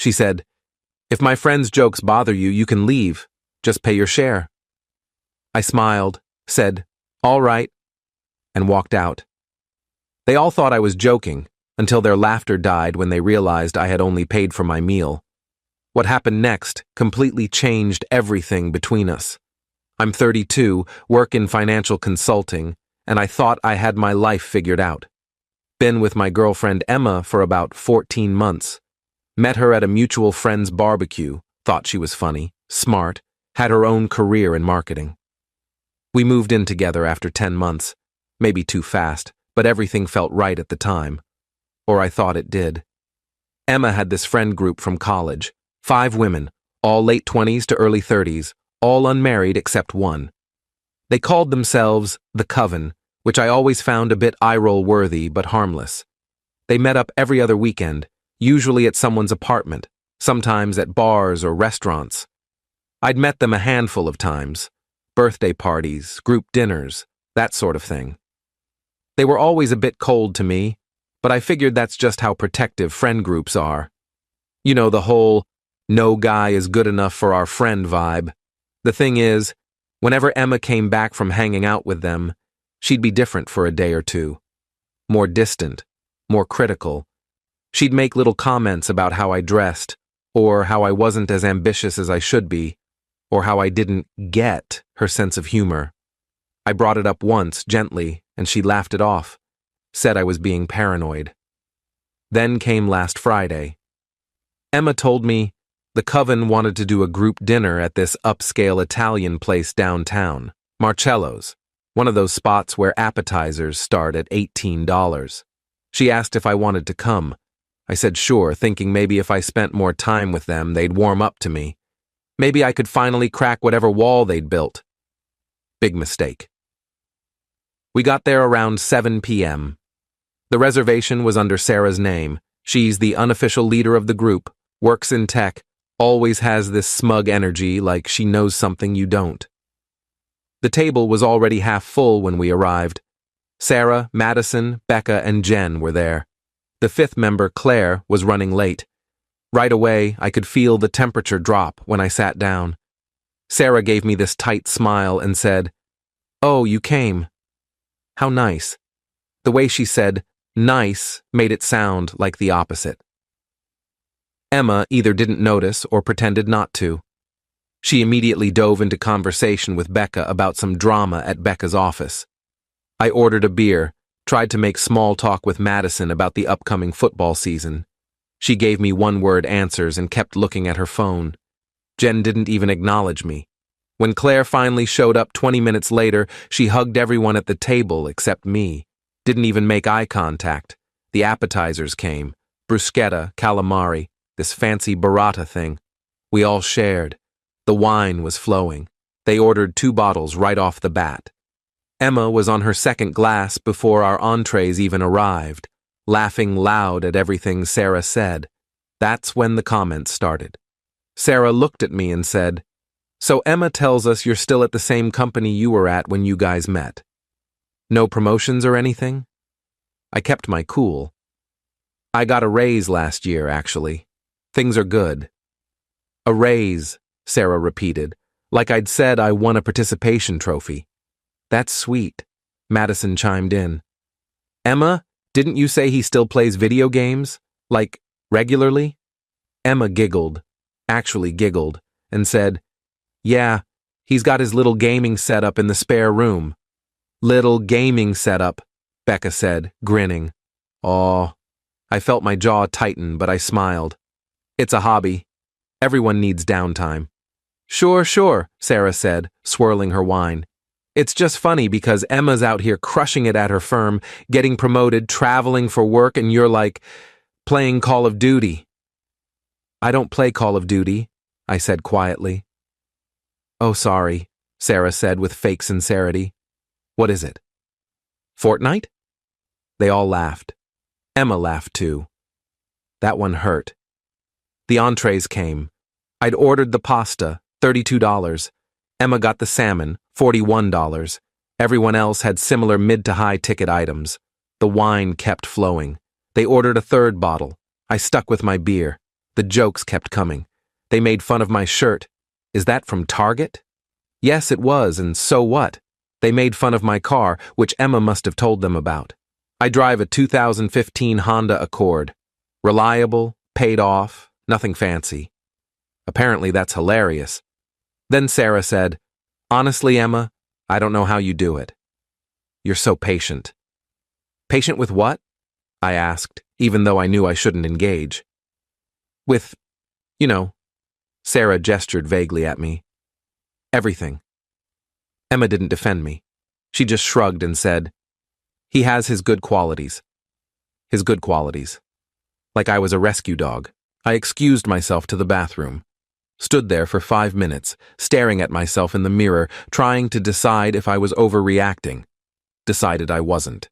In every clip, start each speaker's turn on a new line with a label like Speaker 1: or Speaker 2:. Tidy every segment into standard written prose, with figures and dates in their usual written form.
Speaker 1: She said, "If my friend's jokes bother you, you can leave. Just pay your share." I smiled, said, "All right," and walked out. They all thought I was joking, until their laughter died when they realized I had only paid for my meal. What happened next completely changed everything between us. I'm 32, work in financial consulting, and I thought I had my life figured out. Been with my girlfriend Emma for about 14 months. Met her at a mutual friend's barbecue, thought she was funny, smart, had her own career in marketing. We moved in together after 10 months, maybe too fast, but everything felt right at the time. Or I thought it did. Emma had this friend group from college, 5 women, all late 20s to early 30s, all unmarried except one. They called themselves the Coven, which I always found a bit eye-roll worthy but harmless. They met up every other weekend, usually at someone's apartment, sometimes at bars or restaurants. I'd met them a handful of times, birthday parties, group dinners, that sort of thing. They were always a bit cold to me, but I figured that's just how protective friend groups are. You know, the whole, no guy is good enough for our friend vibe. The thing is, whenever Emma came back from hanging out with them, she'd be different for a day or two. More distant, more critical. She'd make little comments about how I dressed, or how I wasn't as ambitious as I should be, or how I didn't get her sense of humor. I brought it up once, gently, and she laughed it off, said I was being paranoid. Then came last Friday. Emma told me the Coven wanted to do a group dinner at this upscale Italian place downtown, Marcello's, one of those spots where appetizers start at $18. She asked if I wanted to come. I said sure, thinking maybe if I spent more time with them, they'd warm up to me. Maybe I could finally crack whatever wall they'd built. Big mistake. We got there around 7 p.m. The reservation was under Sarah's name. She's the unofficial leader of the group, works in tech, always has this smug energy like she knows something you don't. The table was already half full when we arrived. Sarah, Madison, Becca, and Jen were there. The 5th member, Claire, was running late. Right away, I could feel the temperature drop when I sat down. Sarah gave me this tight smile and said, "Oh, you came. How nice." The way she said nice made it sound like the opposite. Emma either didn't notice or pretended not to. She immediately dove into conversation with Becca about some drama at Becca's office. I ordered a beer, tried to make small talk with Madison about the upcoming football season. She gave me one-word answers and kept looking at her phone. Jen didn't even acknowledge me. When Claire finally showed up 20 minutes later, she hugged everyone at the table except me. Didn't even make eye contact. The appetizers came. Bruschetta, calamari, this fancy burrata thing. We all shared. The wine was flowing. They ordered 2 bottles right off the bat. Emma was on her 2nd glass before our entrees even arrived, laughing loud at everything Sarah said. That's when the comments started. Sarah looked at me and said, "So Emma tells us you're still at the same company you were at when you guys met. No promotions or anything?" I kept my cool. "I got a raise last year, actually. Things are good." "A raise," Sarah repeated, like I'd said I won a participation trophy. "That's sweet," Madison chimed in. "Emma, didn't you say he still plays video games? Like, regularly?" Emma giggled, actually giggled, and said, "Yeah, he's got his little gaming setup in the spare room." "Little gaming setup," Becca said, grinning. "Aw." I felt my jaw tighten, but I smiled. "It's a hobby. Everyone needs downtime." Sure, Sarah said, swirling her wine. "It's just funny because Emma's out here crushing it at her firm, getting promoted, traveling for work, and you're like, playing Call of Duty." "I don't play Call of Duty," I said quietly. "Oh, sorry," Sarah said with fake sincerity. "What is it? Fortnite?" They all laughed. Emma laughed too. That one hurt. The entrees came. I'd ordered the pasta, $32. Emma got the salmon, $41. Everyone else had similar mid-to-high ticket items. The wine kept flowing. They ordered a 3rd bottle. I stuck with my beer. The jokes kept coming. They made fun of my shirt. Is that from Target? Yes, it was, and so what? They made fun of my car, which Emma must have told them about. I drive a 2015 Honda Accord. Reliable, paid off, nothing fancy. Apparently that's hilarious. Then Sarah said, "Honestly, Emma, I don't know how you do it. You're so patient." Patient with what? I asked, even though I knew I shouldn't engage. With, Sarah gestured vaguely at me. Everything. Emma didn't defend me. She just shrugged and said, "He has his good qualities." His good qualities. Like I was a rescue dog. I excused myself to the bathroom. Stood there for 5 minutes, staring at myself in the mirror, trying to decide if I was overreacting. Decided I wasn't.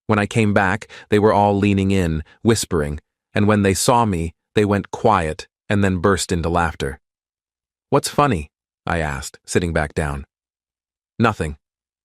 Speaker 1: When I came back, they were all leaning in, whispering, and when they saw me, they went quiet and then burst into laughter. "What's funny?" I asked, sitting back down. "Nothing,"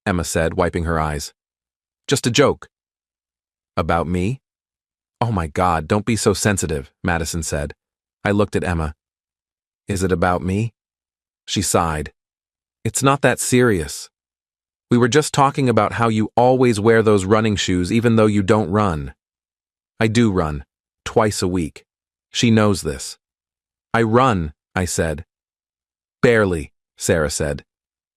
Speaker 1: Emma said, wiping her eyes. "Just a joke." "About me?" "Oh my God, don't be so sensitive," Madison said. I looked at Emma. "Is it about me?" She sighed. "It's not that serious. We were just talking about how you always wear those running shoes even though you don't run." "I do run, twice a week. She knows this." "I run," I said. "Barely," Sarah said.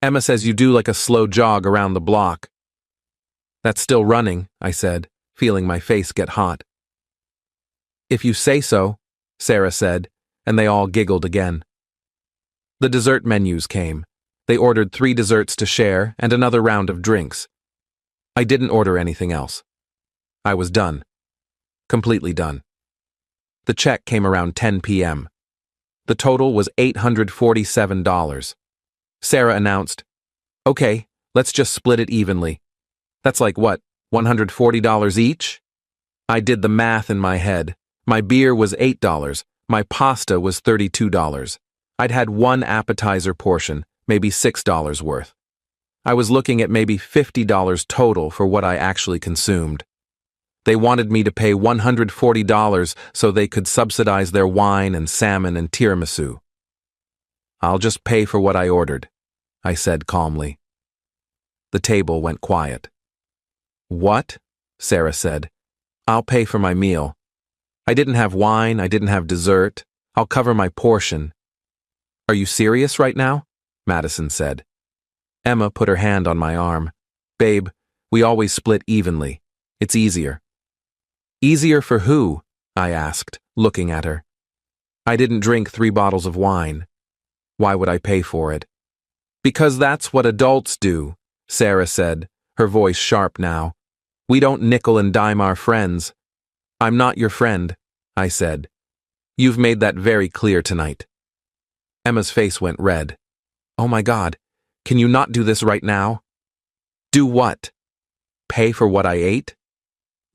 Speaker 1: "Emma says you do like a slow jog around the block." "That's still running," I said, feeling my face get hot. "If you say so," Sarah said, and they all giggled again. The dessert menus came. They ordered 3 desserts to share and another round of drinks. I didn't order anything else. I was done. Completely done. The check came around 10 p.m. The total was $847. Sarah announced, "Okay, let's just split it evenly." That's like what, $140 each? I did the math in my head. My beer was $8. My pasta was $32. I'd had 1 appetizer portion, maybe $6 worth. I was looking at maybe $50 total for what I actually consumed. They wanted me to pay $140 so they could subsidize their wine and salmon and tiramisu. "I'll just pay for what I ordered," I said calmly. The table went quiet. "What?" Sarah said. "I'll pay for my meal. I didn't have wine, I didn't have dessert. I'll cover my portion." "Are you serious right now?" Madison said. Emma put her hand on my arm. "Babe, we always split evenly. It's easier." "Easier for who?" I asked, looking at her. "I didn't drink 3 bottles of wine. Why would I pay for it?" "Because that's what adults do," Sarah said, her voice sharp now. "We don't nickel and dime our friends." "I'm not your friend," I said. "You've made that very clear tonight." Emma's face went red. "Oh my God, can you not do this right now?" "Do what? Pay for what I ate?"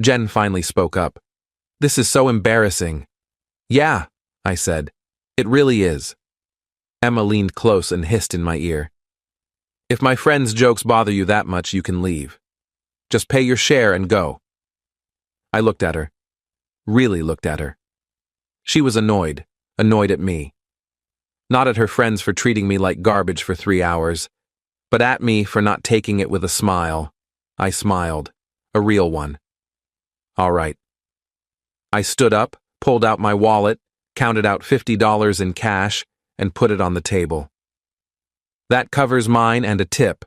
Speaker 1: Jen finally spoke up. "This is so embarrassing." "Yeah," I said. "It really is." Emma leaned close and hissed in my ear. "If my friend's jokes bother you that much, you can leave. Just pay your share and go." I looked at her. Really looked at her. She was annoyed at me. Not at her friends for treating me like garbage for 3 hours, but at me for not taking it with a smile. I smiled, a real one. "All right." I stood up, pulled out my wallet, counted out $50 in cash, and put it on the table. "That covers mine and a tip.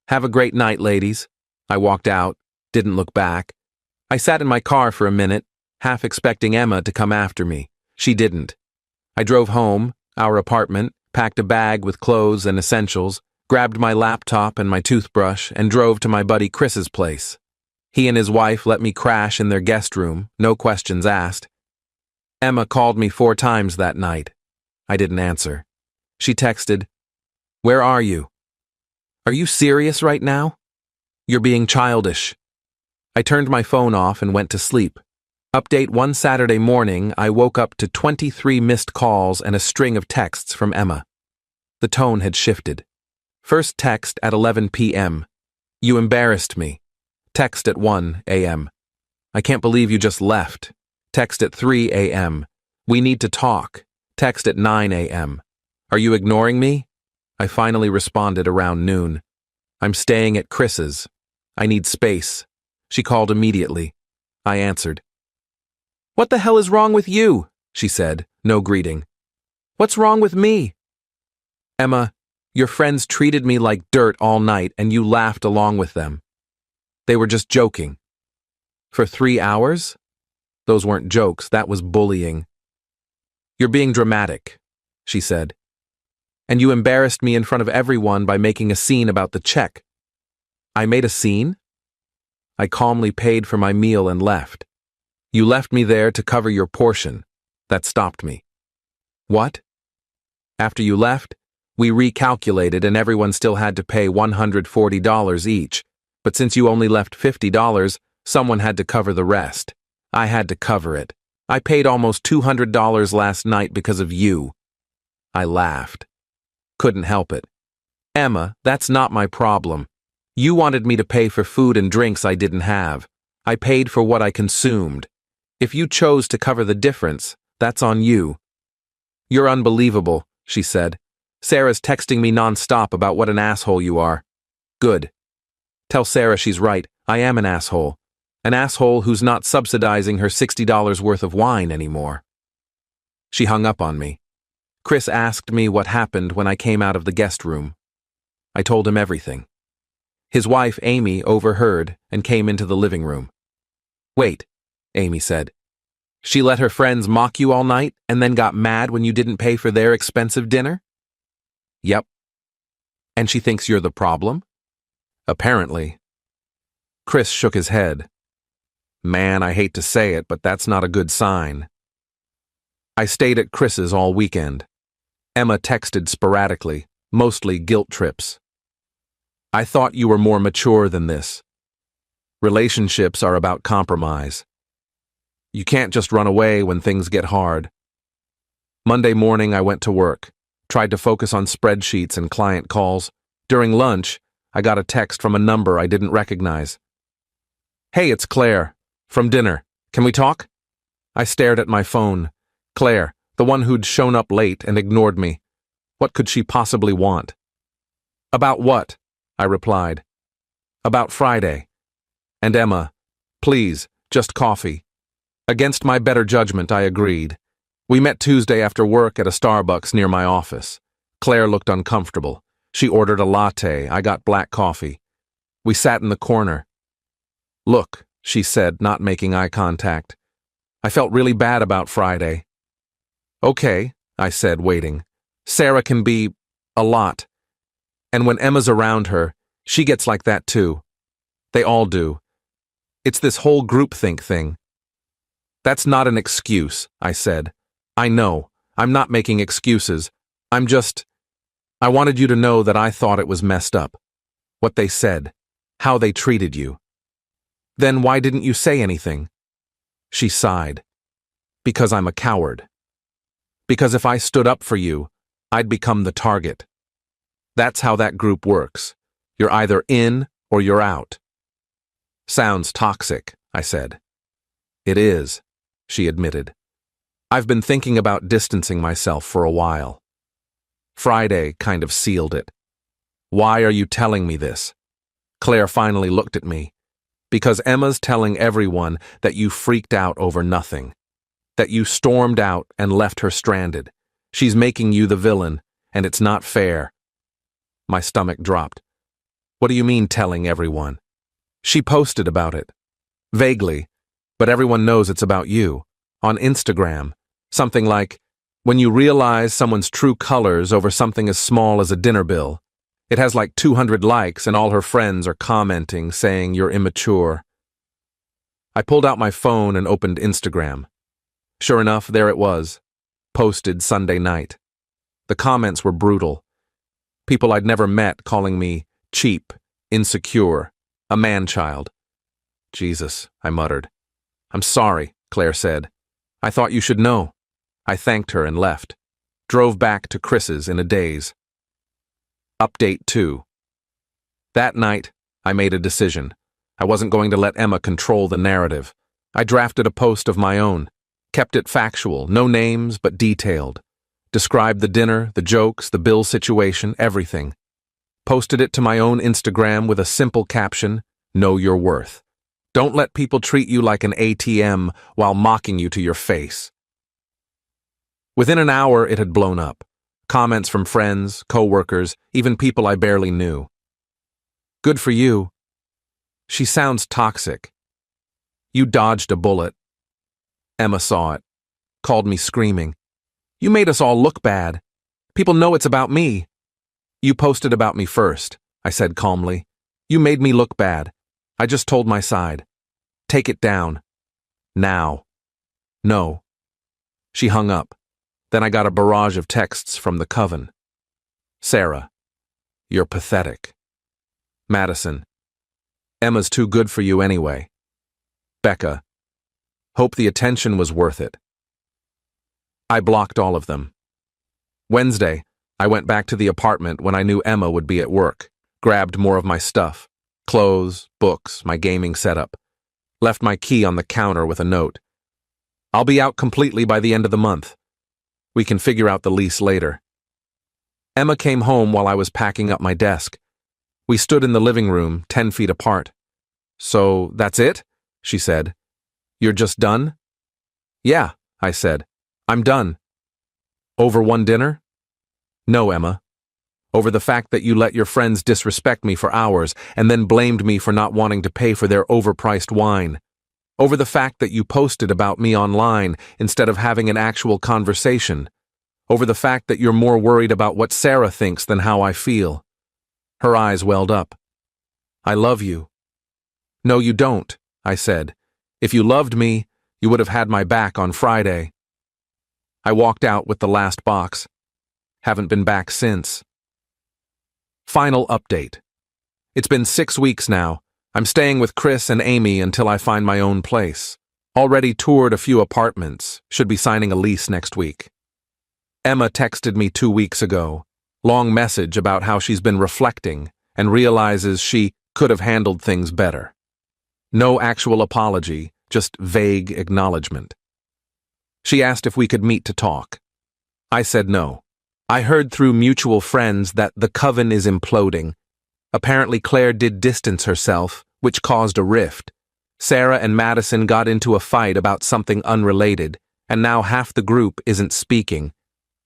Speaker 1: Have a great night, ladies." I walked out, didn't look back. I sat in my car for a minute, half expecting Emma to come after me. She didn't. I drove home, our apartment, packed a bag with clothes and essentials, grabbed my laptop and my toothbrush, and drove to my buddy Chris's place. He and his wife let me crash in their guest room, no questions asked. Emma called me 4 times that night. I didn't answer. She texted, "Where are you? Are you serious right now? You're being childish." I turned my phone off and went to sleep. Update: one Saturday morning, I woke up to 23 missed calls and a string of texts from Emma. The tone had shifted. First text at 11 p.m. "You embarrassed me." Text at 1 a.m. "I can't believe you just left." Text at 3 a.m. We need to talk. Text at 9 a.m. Are you ignoring me? I finally responded around noon. I'm staying at Chris's. I need space. She called immediately. I answered. What the hell is wrong with you? She said, no greeting. What's wrong with me? Emma, your friends treated me like dirt all night and you laughed along with them. They were just joking. For 3 hours? Those weren't jokes, that was bullying. You're being dramatic, she said. And you embarrassed me in front of everyone by making a scene about the check. I made a scene? I calmly paid for my meal and left. You left me there to cover your portion. That stopped me. What? After you left, we recalculated and everyone still had to pay $140 each, but since you only left $50, someone had to cover the rest. I had to cover it. I paid almost $200 last night because of you. I laughed. Couldn't help it. Emma, that's not my problem. You wanted me to pay for food and drinks I didn't have. I paid for what I consumed. If you chose to cover the difference, that's on you. You're unbelievable, she said. Sarah's texting me nonstop about what an asshole you are. Good. Tell Sarah she's right. I am an asshole. An asshole who's not subsidizing her $60 worth of wine anymore. She hung up on me. Chris asked me what happened when I came out of the guest room. I told him everything. His wife, Amy, overheard and came into the living room. Wait, Amy said. She let her friends mock you all night and then got mad when you didn't pay for their expensive dinner? Yep. And she thinks you're the problem? Apparently. Chris shook his head. Man, I hate to say it, but that's not a good sign. I stayed at Chris's all weekend. Emma texted sporadically, mostly guilt trips. I thought you were more mature than this. Relationships are about compromise. You can't just run away when things get hard. Monday morning, I went to work, tried to focus on spreadsheets and client calls. During lunch, I got a text from a number I didn't recognize. Hey, it's Claire. From dinner. Can we talk? I stared at my phone. Claire, the one who'd shown up late and ignored me. What could she possibly want? About what? I replied. About Friday. And Emma, please, just coffee. Against my better judgment, I agreed. We met Tuesday after work at a Starbucks near my office. Claire looked uncomfortable. She ordered a latte. I got black coffee. We sat in the corner. Look, she said, not making eye contact. I felt really bad about Friday. Okay, I said, waiting. Sarah can be a lot. And when Emma's around her, she gets like that too. They all do. It's this whole groupthink thing. That's not an excuse, I said. I know. I'm not making excuses. I wanted you to know that I thought it was messed up. What they said. How they treated you. Then why didn't you say anything? She sighed. Because I'm a coward. Because if I stood up for you, I'd become the target. That's how that group works. You're either in or you're out. Sounds toxic, I said. It is, she admitted. I've been thinking about distancing myself for a while. Friday kind of sealed it. Why are you telling me this? Claire finally looked at me. Because Emma's telling everyone that you freaked out over nothing. That you stormed out and left her stranded. She's making you the villain, and it's not fair. My stomach dropped. What do you mean telling everyone? She posted about it. Vaguely, but everyone knows it's about you. On Instagram. Something like, when you realize someone's true colors over something as small as a dinner bill. It has like 200 likes and all her friends are commenting, saying you're immature. I pulled out my phone and opened Instagram. Sure enough, there it was. Posted Sunday night. The comments were brutal. People I'd never met calling me cheap, insecure, a man-child. Jesus, I muttered. I'm sorry, Claire said. I thought you should know. I thanked her and left. Drove back to Chris's in a daze. Update 2. That night, I made a decision. I wasn't going to let Emma control the narrative. I drafted a post of my own. Kept it factual, no names, but detailed. Described the dinner, the jokes, the bill situation, everything. Posted it to my own Instagram with a simple caption, "Know your worth. Don't let people treat you like an ATM while mocking you to your face." Within an hour, it had blown up. Comments from friends, co-workers, even people I barely knew. "Good for you. She sounds toxic. You dodged a bullet." Emma saw it. Called me screaming. "You made us all look bad. People know it's about me." "You posted about me first," I said calmly. "You made me look bad. I just told my side. Take it down. Now." "No." She hung up. Then I got a barrage of texts from the coven. Sarah, "You're pathetic." Madison, "Emma's too good for you anyway." Becca, "Hope the attention was worth it." I blocked all of them. Wednesday, I went back to the apartment when I knew Emma would be at work, grabbed more of my stuff, clothes, books, my gaming setup, left my key on the counter with a note. "I'll be out completely by the end of the month. We can figure out the lease later." Emma came home while I was packing up my desk. We stood in the living room, 10 feet apart. "So, that's it?" she said. "You're just done?" "Yeah," I said. "I'm done." "Over one dinner?" "No, Emma. Over the fact that you let your friends disrespect me for hours and then blamed me for not wanting to pay for their overpriced wine. Over the fact that you posted about me online instead of having an actual conversation. Over the fact that you're more worried about what Sarah thinks than how I feel." Her eyes welled up. "I love you." "No, you don't," I said. "If you loved me, you would have had my back on Friday." I walked out with the last box. Haven't been back since. Final update. It's been 6 weeks now. I'm staying with Chris and Amy until I find my own place. Already toured a few apartments. Should be signing a lease next week. Emma texted me 2 weeks ago. Long message about how she's been reflecting and realizes she could have handled things better. No actual apology, just vague acknowledgement. She asked if we could meet to talk. I said no. I heard through mutual friends that the coven is imploding. Apparently Claire did distance herself, which caused a rift. Sarah and Madison got into a fight about something unrelated, and now half the group isn't speaking.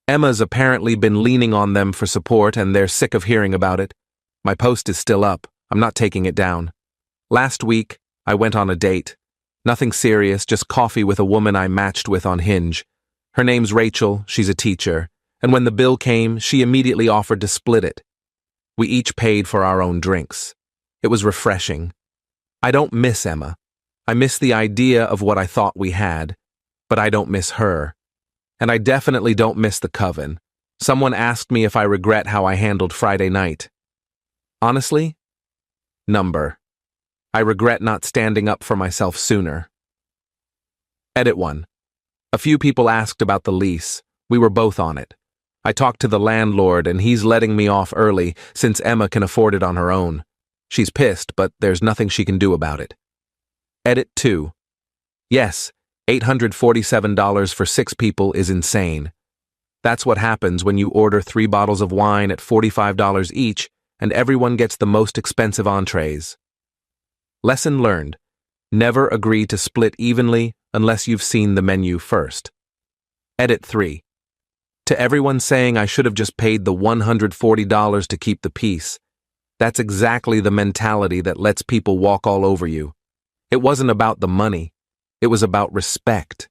Speaker 1: Emma's apparently been leaning on them for support and they're sick of hearing about it. My post is still up. I'm not taking it down. Last week, I went on a date. Nothing serious, just coffee with a woman I matched with on Hinge. Her name's Rachel, she's a teacher, and when the bill came, she immediately offered to split it. We each paid for our own drinks. It was refreshing. I don't miss Emma. I miss the idea of what I thought we had, but I don't miss her. And I definitely don't miss the coven. Someone asked me if I regret how I handled Friday night. Honestly? Number. I regret not standing up for myself sooner. Edit 1. A few people asked about the lease. We were both on it. I talked to the landlord and he's letting me off early since Emma can afford it on her own. She's pissed, but there's nothing she can do about it. Edit 2. Yes, $847 for 6 people is insane. That's what happens when you order 3 bottles of wine at $45 each and everyone gets the most expensive entrees. Lesson learned. Never agree to split evenly unless you've seen the menu first. Edit 3. To everyone saying I should have just paid the $140 to keep the peace. That's exactly the mentality that lets people walk all over you. It wasn't about the money. It was about respect.